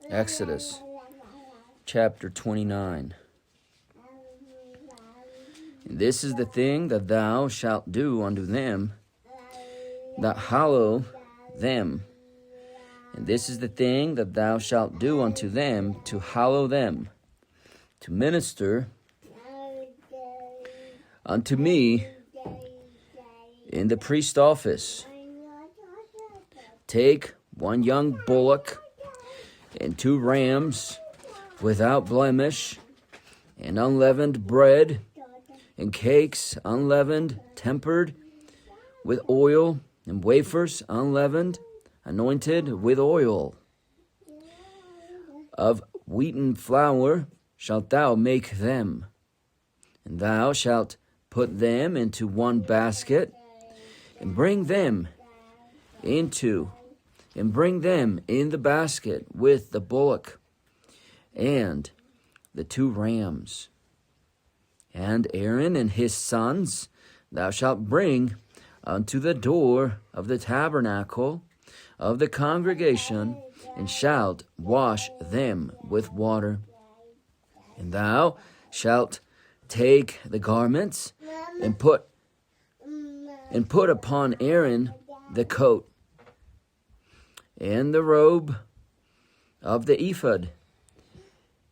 Exodus chapter 29. And this is the thing that thou shalt do unto them that hallow them. And this is the thing that thou shalt do unto them to hallow them, to minister unto me in the priest office. Take one young bullock and 2 rams without blemish, and unleavened bread, and cakes unleavened, tempered with oil, and wafers unleavened, anointed with oil. Of wheaten flour shalt thou make them, and thou shalt put them into one basket, and bring them in the basket with the bullock and the 2 rams. And Aaron and his sons thou shalt bring unto the door of the tabernacle of the congregation, and shalt wash them with water. And thou shalt take the garments and put upon Aaron the coat and the robe of the ephod,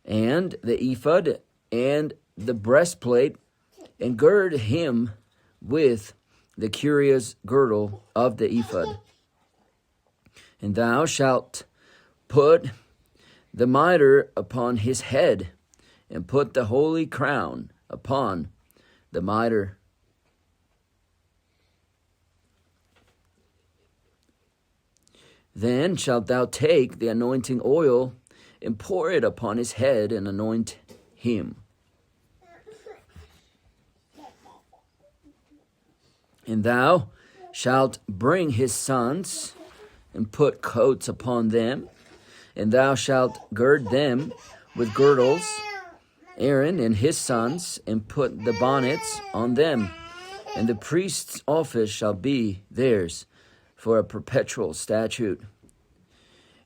and the breastplate, and gird him with the curious girdle of the ephod. And thou shalt put the mitre upon his head, and put the holy crown upon the mitre. Then shalt thou take the anointing oil, and pour it upon his head, and anoint him. And thou shalt bring his sons, and put coats upon them, and thou shalt gird them with girdles, Aaron and his sons, and put the bonnets on them. And the priest's office shall be theirs for a perpetual statute.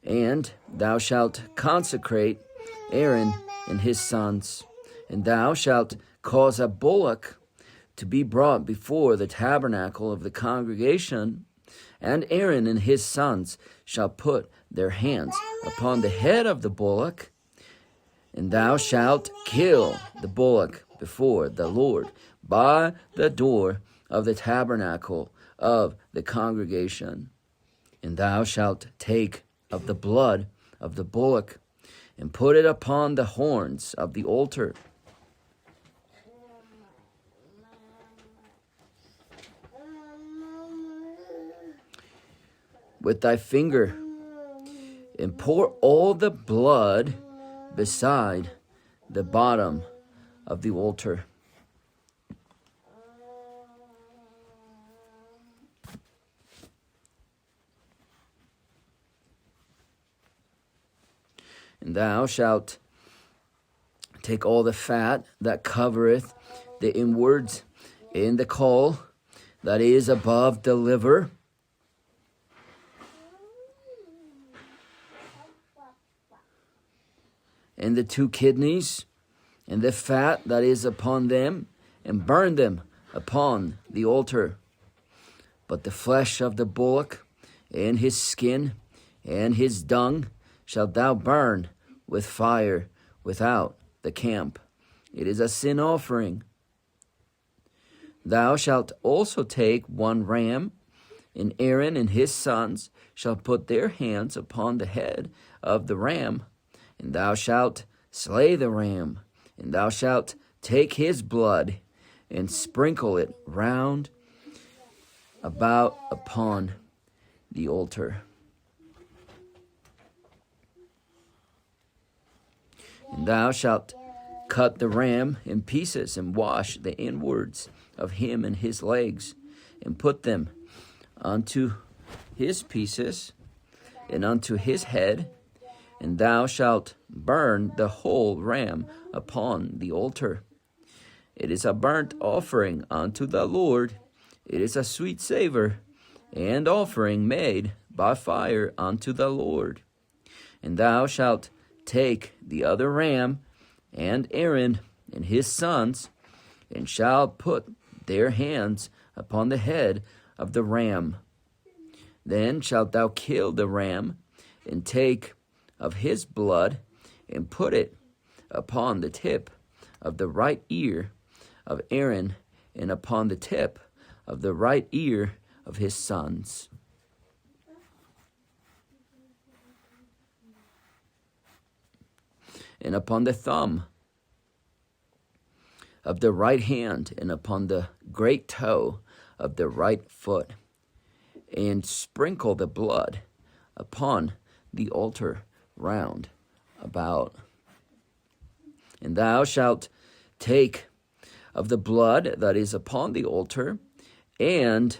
And thou shalt consecrate Aaron and his sons, and thou shalt cause a bullock to be brought before the tabernacle of the congregation, and Aaron and his sons shall put their hands upon the head of the bullock, and thou shalt kill the bullock before the Lord by the door of the tabernacle of the congregation. And thou shalt take of the blood of the bullock, and put it upon the horns of the altar. With thy finger, and pour all the blood beside the bottom of the altar. And thou shalt take all the fat that covereth the inwards in the caul that is above the liver, and the 2 kidneys, and the fat that is upon them, and burn them upon the altar. But the flesh of the bullock, and his skin, and his dung, shalt thou burn with fire without the camp. It is a sin offering. Thou shalt also take 1 ram, and Aaron and his sons shall put their hands upon the head of the ram, and thou shalt slay the ram, and thou shalt take his blood, and sprinkle it round about upon the altar. And thou shalt cut the ram in pieces, and wash the inwards of him and his legs, and put them unto his pieces, and unto his head, and thou shalt burn the whole ram upon the altar. It is a burnt offering unto the Lord. It is a sweet savor, and offering made by fire unto the Lord. And thou shalt take the other ram, and Aaron and his sons, and shalt put their hands upon the head of the ram. Then shalt thou kill the ram, and take of his blood, and put it upon the tip of the right ear of Aaron, and upon the tip of the right ear of his sons. And upon the thumb of the right hand, and upon the great toe of the right foot, and sprinkle the blood upon the altar round about. And thou shalt take of the blood that is upon the altar, and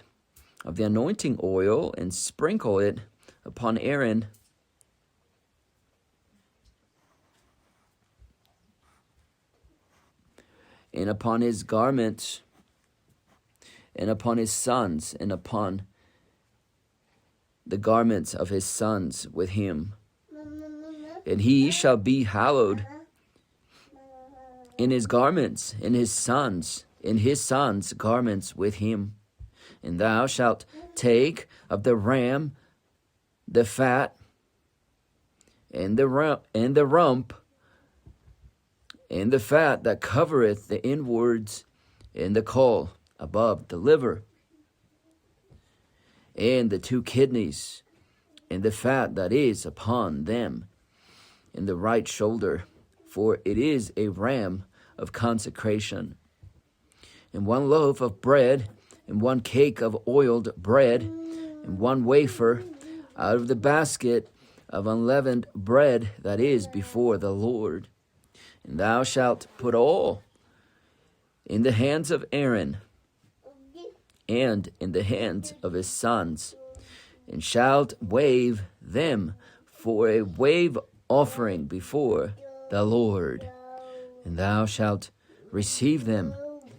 of the anointing oil, and sprinkle it upon Aaron, and upon his garments, and upon his sons, and upon the garments of his sons with him. And he shall be hallowed in his garments, in his sons' garments with him. And thou shalt take of the ram the fat, and the rump, and the fat that covereth the inwards, and the caul above the liver, and the two kidneys, and the fat that is upon them, in the right shoulder, for it is a ram of consecration. And 1 loaf of bread, and 1 cake of oiled bread, and 1 wafer out of the basket of unleavened bread that is before the Lord. And thou shalt put all in the hands of Aaron, and in the hands of his sons, and shalt wave them for a wave offering before the Lord. And thou shalt receive them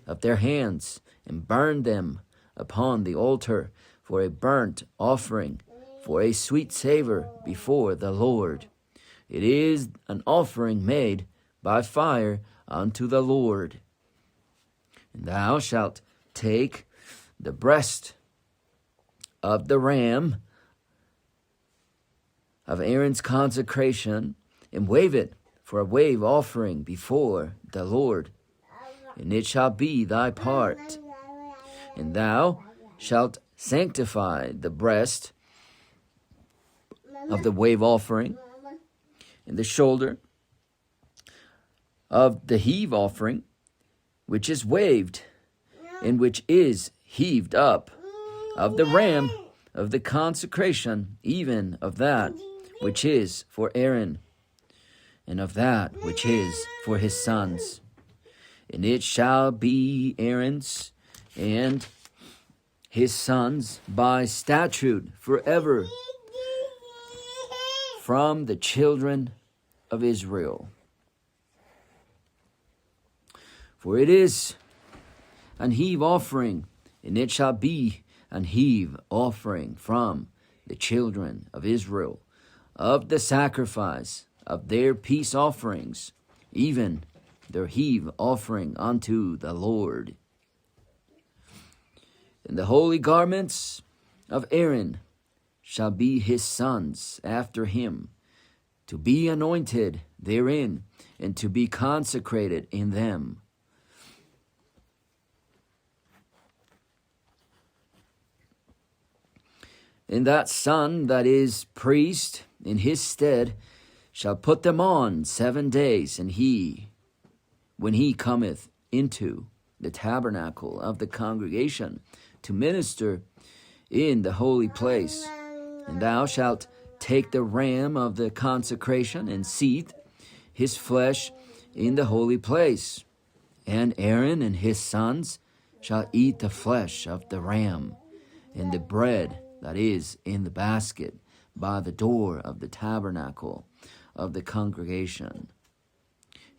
of their hands, and burn them upon the altar for a burnt offering, for a sweet savor before the Lord. It is an offering made by fire unto the Lord. And thou shalt take the breast of the ram of Aaron's consecration, and wave it for a wave offering before the Lord. And it shall be thy part. And thou shalt sanctify the breast of the wave offering, and the shoulder of the heave offering, which is waved, and which is heaved up, of the ram of the consecration, even of that which is for Aaron, and of that which is for his sons. And it shall be Aaron's and his sons by statute forever from the children of Israel. For it is an heave offering, and it shall be an heave offering from the children of Israel, of the sacrifice of their peace offerings, even their heave offering unto the Lord. And the holy garments of Aaron shall be his sons after him, to be anointed therein, and to be consecrated in them. And that son that is priest in his stead shall put them on 7 days, and he, when he cometh into the tabernacle of the congregation to minister in the holy place. And thou shalt take the ram of the consecration, and seethe his flesh in the holy place. And Aaron and his sons shall eat the flesh of the ram, and the bread that is in the basket by the door of the tabernacle of the congregation.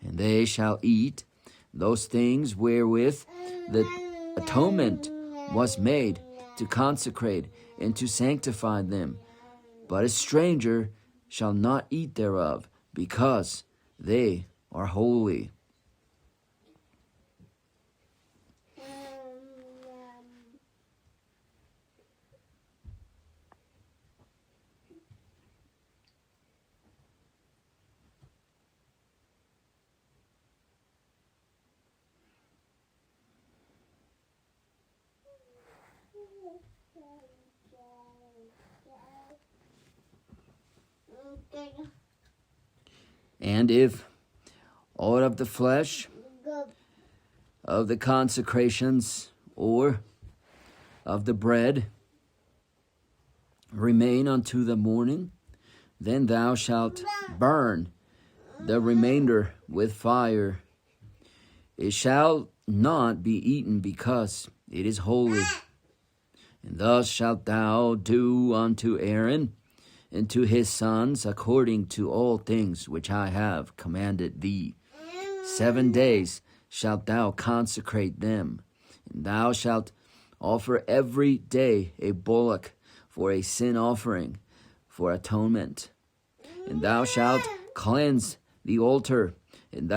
And they shall eat those things wherewith the atonement was made, to consecrate and to sanctify them. But a stranger shall not eat thereof, because they are holy. And if aught of the flesh of the consecrations or of the bread remain unto the morning, then thou shalt burn the remainder with fire. It shall not be eaten, because it is holy. And thus shalt thou do unto Aaron and to his sons according to all things which I have commanded thee. 7 days shalt thou consecrate them, and thou shalt offer every day a bullock for a sin offering for atonement. And thou shalt cleanse the altar, and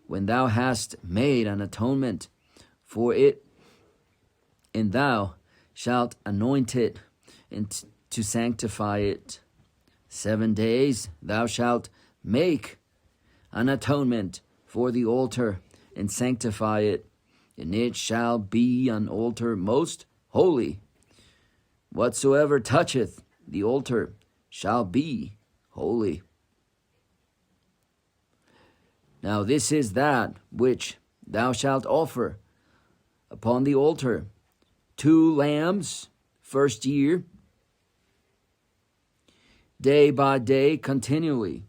when thou hast made an atonement for it, and thou shalt anoint it, and to sanctify it. 7 days thou shalt make an atonement for the altar, and sanctify it, and it shall be an altar most holy. Whatsoever toucheth the altar shall be holy. Now this is that which thou shalt offer upon the altar: 2 lambs, first year, day by day continually.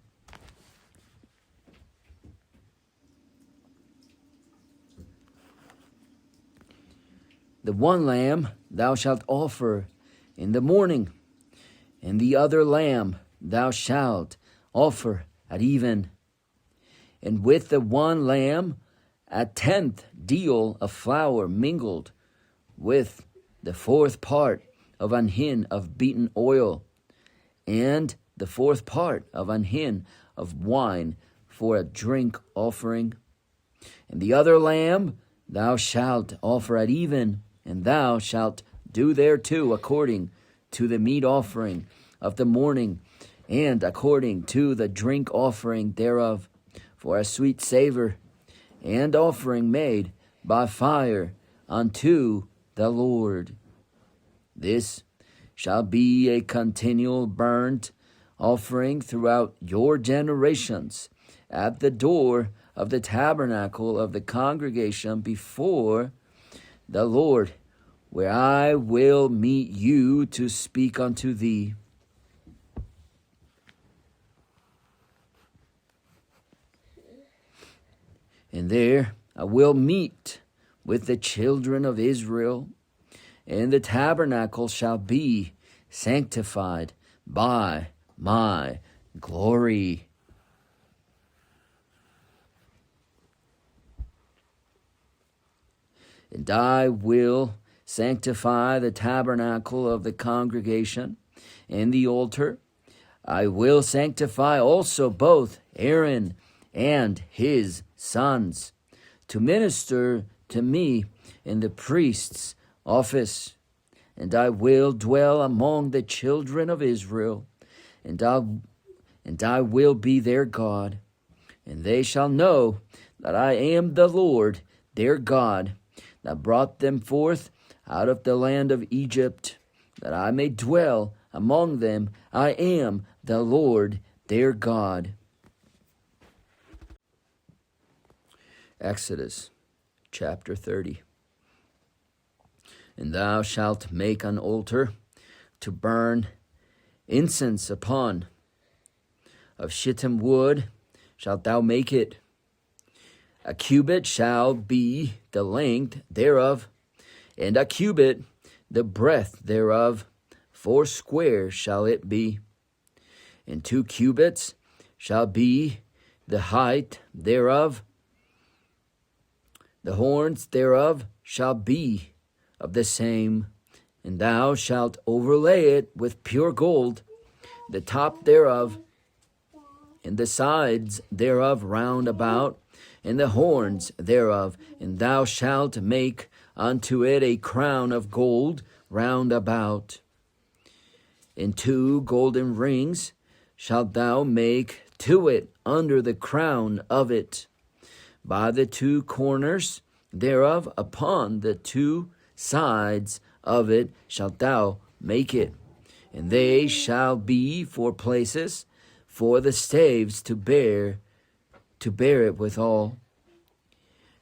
The 1 lamb thou shalt offer in the morning, and the other lamb thou shalt offer at even. And with the 1 lamb 1/10 deal of flour mingled with the 4th part of an hin of beaten oil, and the 4th part of an hin of wine for a drink offering. And the other lamb thou shalt offer at even, and thou shalt do thereto according to the meat offering of the morning, and according to the drink offering thereof, for a sweet savor, and offering made by fire unto the Lord. This shall be a continual burnt offering throughout your generations at the door of the tabernacle of the congregation before the Lord, where I will meet you to speak unto thee. And there I will meet with the children of Israel, and the tabernacle shall be sanctified by my glory. And I will sanctify the tabernacle of the congregation and the altar. I will sanctify also both Aaron and his sons to minister to me in the priest's office. And I will dwell among the children of Israel, and I will be their God. And they shall know that I am the Lord their God, that brought them forth out of the land of Egypt, that I may dwell among them. I am the Lord their God. Exodus chapter 30. And thou shalt make an altar to burn incense upon. Of shittim wood shalt thou make it. A cubit shall be the length thereof, and a cubit the breadth thereof. 4 square shall it be. And 2 cubits shall be the height thereof. The horns thereof shall be of the same, and thou shalt overlay it with pure gold. the top thereof, and the sides thereof round about, and the horns thereof, and thou shalt make unto it a crown of gold round about. And 2 golden rings shalt thou make to it under the crown of it, by the 2 corners thereof, upon the 2 sides of it shalt thou make it, and they shall be for places for the staves to bear it withal.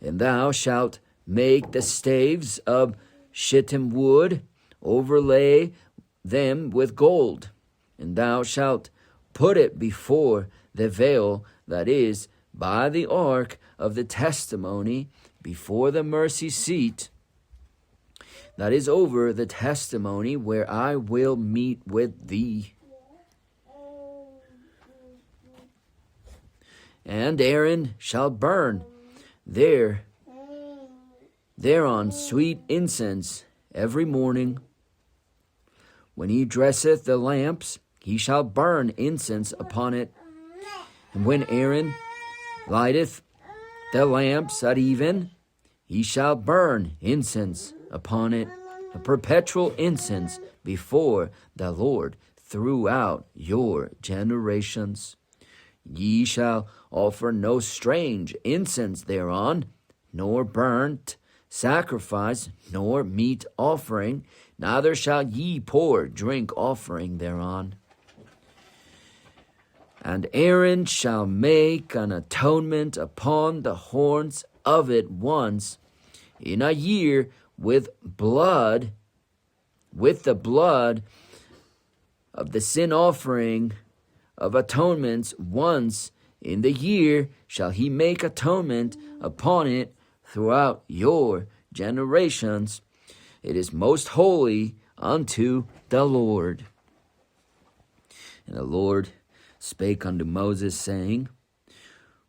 And thou shalt make the staves of shittim wood, overlay them with gold, and thou shalt put it before the veil that is by the ark of the testimony, before the mercy seat that is over the testimony, where I will meet with thee. And Aaron shall burn thereon sweet incense every morning. When he dresseth the lamps, he shall burn incense upon it. And when Aaron lighteth the lamps at even, he shall burn incense upon it, a perpetual incense before the Lord throughout your generations. Ye shall offer no strange incense thereon, nor burnt sacrifice, nor meat offering, neither shall ye pour drink offering thereon. And Aaron shall make an atonement upon the horns of it once in a year with the blood of the sin offering of atonements. Once in the year shall he make atonement upon it throughout your generations. It is most holy unto the Lord. And the Lord spake unto Moses, saying,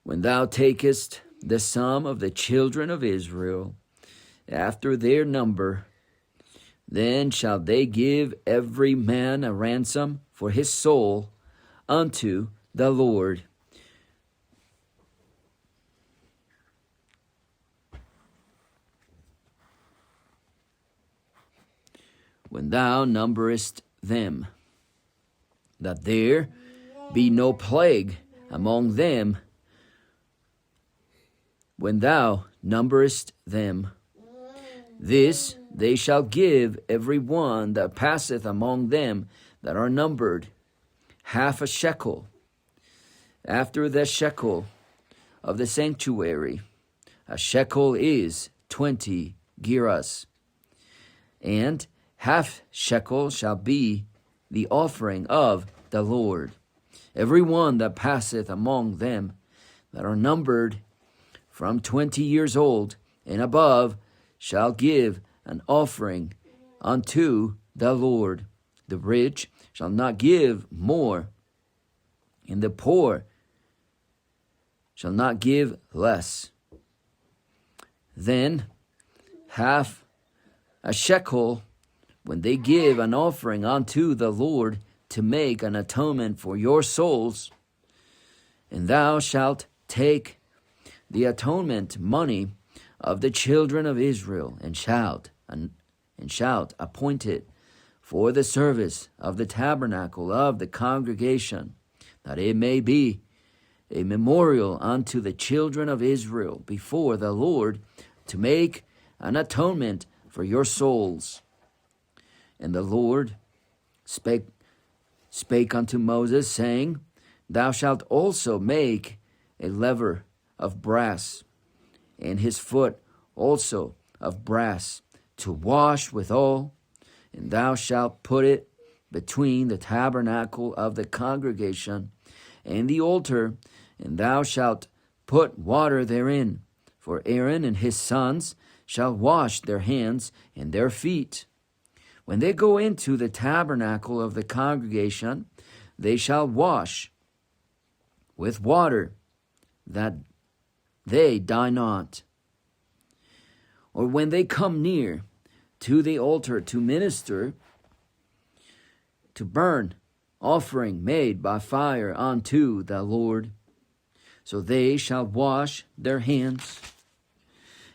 When thou takest the sum of the children of Israel after their number, then shall they give every man a ransom for his soul unto the Lord. When thou numberest them, that there be no plague among them, when thou numberest them, this they shall give every one that passeth among them that are numbered, half a shekel, after the shekel of the sanctuary. A shekel is 20 gerahs, and half shekel shall be the offering of the Lord. Every one that passeth among them that are numbered from 20 years old and above shall give an offering unto the Lord. The rich shall not give more, and the poor shall not give less. Then half a shekel, when they give an offering unto the Lord to make an atonement for your souls. And thou shalt take the atonement money of the children of Israel, and shalt appoint it for the service of the tabernacle of the congregation, that it may be a memorial unto the children of Israel before the Lord, to make an atonement for your souls. And the Lord spake unto Moses, saying, Thou shalt also make a lever of brass, and his foot also of brass, to wash withal, and thou shalt put it between the tabernacle of the congregation and the altar, and thou shalt put water therein, for Aaron and his sons shall wash their hands and their feet. When they go into the tabernacle of the congregation, they shall wash with water, that they die not. Or when they come near to the altar to minister, to burn offering made by fire unto the Lord. So they shall wash their hands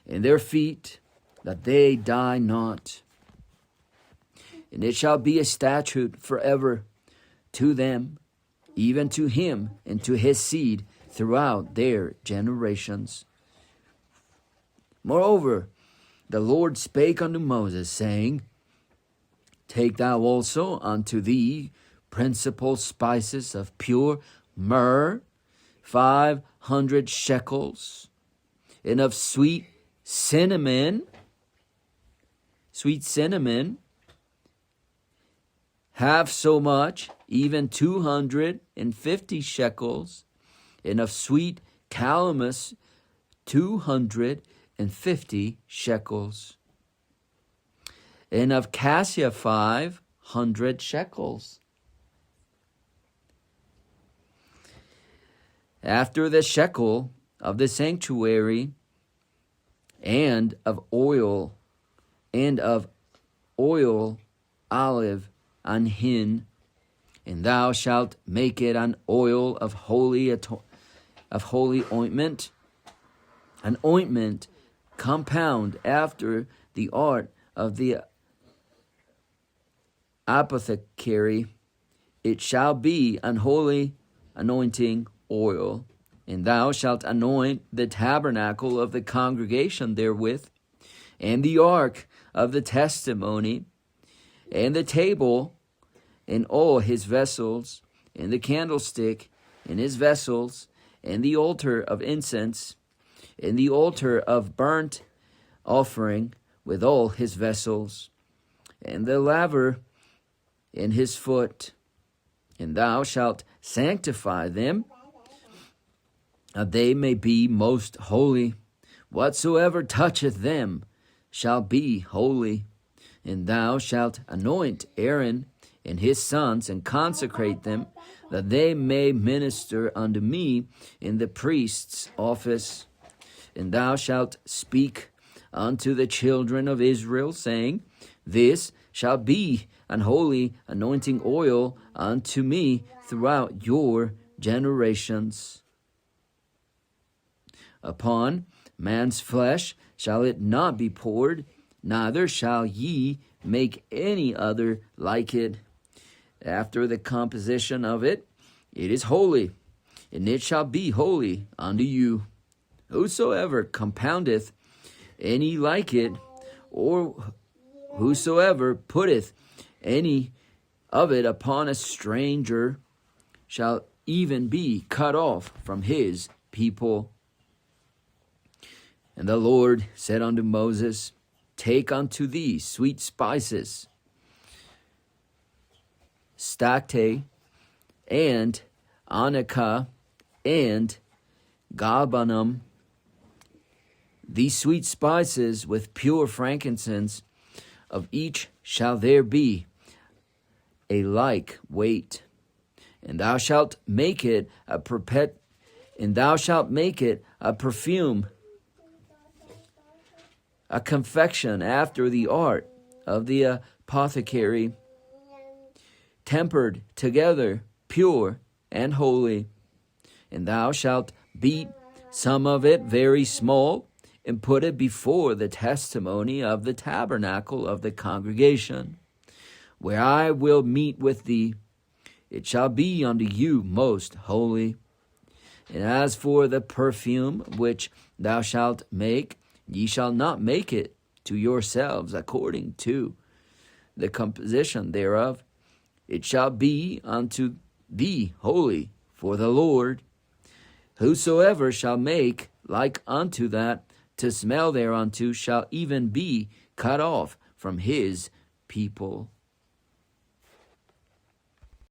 and their feet, that they die not. And it shall be a statute forever to them, even to him and to his seed throughout their generations. Moreover, the Lord spake unto Moses, saying, Take thou also unto thee principal spices of pure myrrh, 500 shekels, and of sweet cinnamon, half so much, even 250 shekels, and of sweet calamus, 250 shekels, and of cassia 500 shekels. After the shekel of the sanctuary, and of oil olive anhin, and thou shalt make it an oil of holy ointment, an ointment compound after the art of the apothecary. It shall be an holy anointing oil, and thou shalt anoint the tabernacle of the congregation therewith, and the ark of the testimony, and the table, and all his vessels, and the candlestick, and his vessels, and the altar of incense, and the altar of burnt offering with all his vessels, and the laver in his foot. And thou shalt sanctify them, that they may be most holy. Whatsoever toucheth them shall be holy. And thou shalt anoint Aaron and his sons, and consecrate them, that they may minister unto me in the priest's office. And thou shalt speak unto the children of Israel, saying, This shall be an holy anointing oil unto me throughout your generations. Upon man's flesh shall it not be poured, neither shall ye make any other like it. After the composition of it, it is holy, and it shall be holy unto you. Whosoever compoundeth any like it, or whosoever putteth any of it upon a stranger, shall even be cut off from his people. And the Lord said unto Moses, Take unto thee sweet spices, stacte, and onycha, and galbanum, these sweet spices with pure frankincense, of each shall there be a like weight. And thou shalt make it a perfume, a confection after the art of the apothecary, tempered together, pure and holy. And thou shalt beat some of it very small, and put it before the testimony of the tabernacle of the congregation, where I will meet with thee. It shall be unto you most holy. And as for the perfume which thou shalt make, ye shall not make it to yourselves according to the composition thereof. It shall be unto thee holy for the Lord. Whosoever shall make like unto that, to smell thereunto, shall even be cut off from his people.